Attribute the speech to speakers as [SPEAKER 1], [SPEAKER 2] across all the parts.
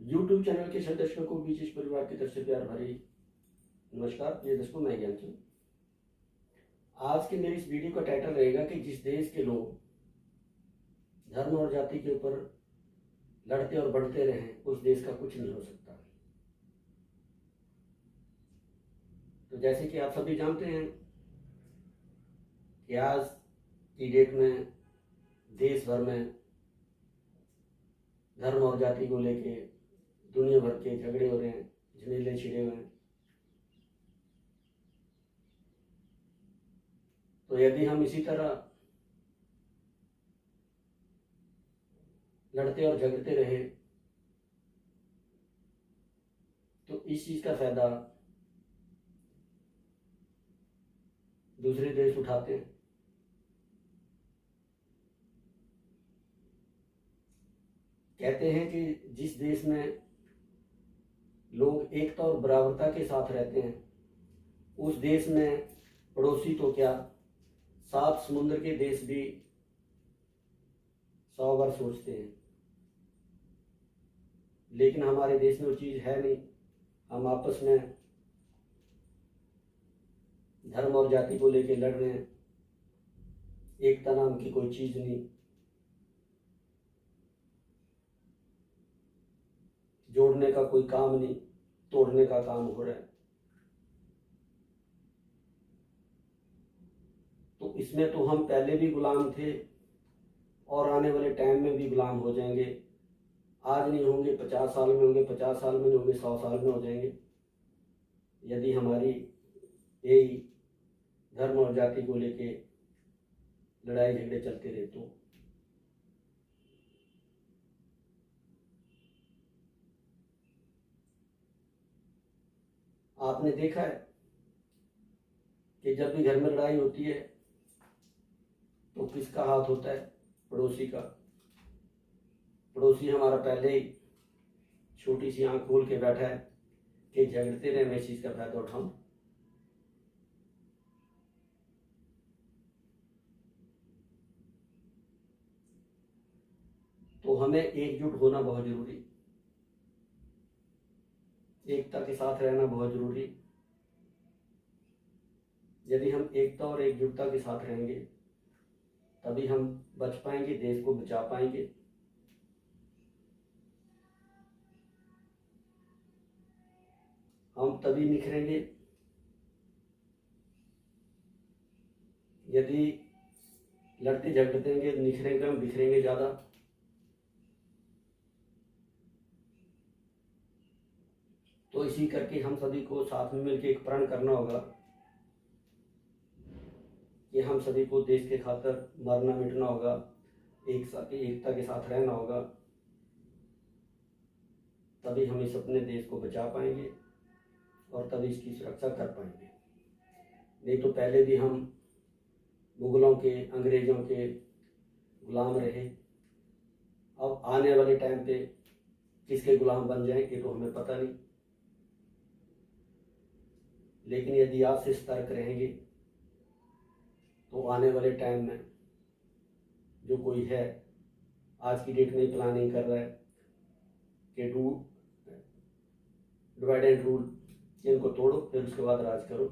[SPEAKER 1] YouTube channel के सभी दर्शकों को बीच परिवार की तरफ से प्यार भरी नमस्कार। प्रिय दर्शकों, मैं ज्ञानचंद। आज की मेरी इस वीडियो का टाइटल रहेगा कि जिस देश के लोग धर्म और जाति के ऊपर लड़ते और बढ़ते रहे उस देश का कुछ नहीं हो सकता। तो जैसे कि आप सभी जानते हैं कि आज की डेट में देश भर में धर्म और जाति को लेके दुनिया भर के झगड़े हो रहे हैं, झमेले छिड़े हुए हैं। तो यदि हम इसी तरह लड़ते और झगड़ते रहे तो इस चीज का फायदा दूसरे देश उठाते हैं। कहते हैं कि जिस देश में लोग एकता और बराबरता के साथ रहते हैं उस देश में पड़ोसी तो क्या, 7 समुद्र के देश भी 100 बार सोचते हैं। लेकिन हमारे देश में वो चीज है नहीं। हम आपस में धर्म और जाति को लेकर लड़ रहे हैं। एकता नाम की कोई चीज नहीं। जोड़ने का कोई काम नहीं, तोड़ने का काम हो रहा है। तो इसमें तो हम पहले भी गुलाम थे और आने वाले टाइम में भी गुलाम हो जाएंगे। आज नहीं होंगे, 50 साल में होंगे, 50 साल में नहीं होंगे, 100 साल में हो जाएंगे, यदि हमारी यही धर्म और जाति को लेके लड़ाई झगड़े चलते रहे तो। आपने देखा है कि जब भी घर में लड़ाई होती है तो किसका हाथ होता है? पड़ोसी का। पड़ोसी हमारा पहले ही छोटी सी आंख खोल के बैठा है कि झगड़ते रहे, मैं इस चीज का फायदा उठाऊं। तो हमें एकजुट होना बहुत जरूरी, एकता के साथ रहना बहुत जरूरी। यदि हम एकता और एकजुटता के साथ रहेंगे तभी हम बच पाएंगे, देश को बचा पाएंगे। हम तभी निखरेंगे यदि लड़ते झगड़ते निखरेंगे हम, बिखरेंगे ज्यादा। तो इसी करके हम सभी को साथ में मिलकर एक प्रण करना होगा कि हम सभी को देश के खातिर मरना मिटना होगा, एक साथ एकता के साथ रहना होगा। तभी हम इस अपने देश को बचा पाएंगे और तभी इसकी सुरक्षा कर पाएंगे। नहीं तो पहले भी हम मुगलों के, अंग्रेजों के गुलाम रहे। अब आने वाले टाइम पे किसके गुलाम बन जाएंगे तो हमें पता नहीं। लेकिन यदि आज से सतर्क रहेंगे तो आने वाले टाइम में जो कोई है, आज की डेट में प्लानिंग कर रहा है कि डिवाइड एंड रूल, इनको तोड़ो फिर उसके बाद राज करो।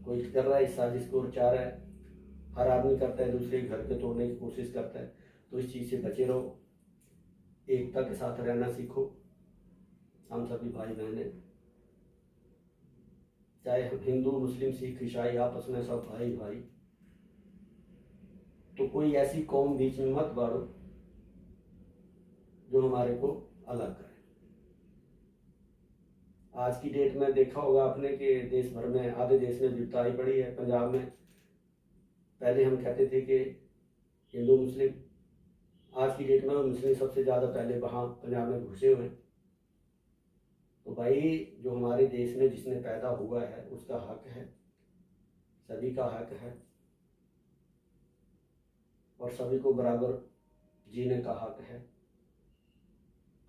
[SPEAKER 1] कोई कर रहा है इस साजिश को, चाह रहा है, हर आदमी करता है, दूसरे घर के तोड़ने की कोशिश करता है। तो इस चीज से बचे रहो, एकता के साथ रहना सीखो। हम सभी भाई बहन हैं, चाहे हम हिंदू, मुस्लिम, सिख, ईसाई, आपस में सब भाई भाई। तो कोई ऐसी कौम बीच में मत बाड़ो जो हमारे को अलग करे। आज की डेट में देखा होगा आपने कि देश भर में आधे देश में विविधताएं बढ़ी है। पंजाब में पहले हम कहते थे कि हिंदू मुस्लिम, आज की डेट में मुस्लिम सबसे ज्यादा पहले वहां पंजाब में घुसे हुए हैं। तो भाई जो हमारे देश में जिसने पैदा हुआ है उसका हक है, सभी का हक है और सभी को बराबर जीने का हक है।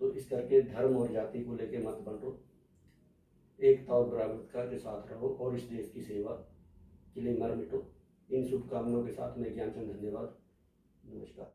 [SPEAKER 1] तो इस करके धर्म और जाति को लेके मत बंटो, एकता और बराबरता के साथ रहो और इस देश की सेवा के लिए मर मिटो। इन शुभकामनाओं के साथ मैं ज्ञानचंद, धन्यवाद, नमस्कार।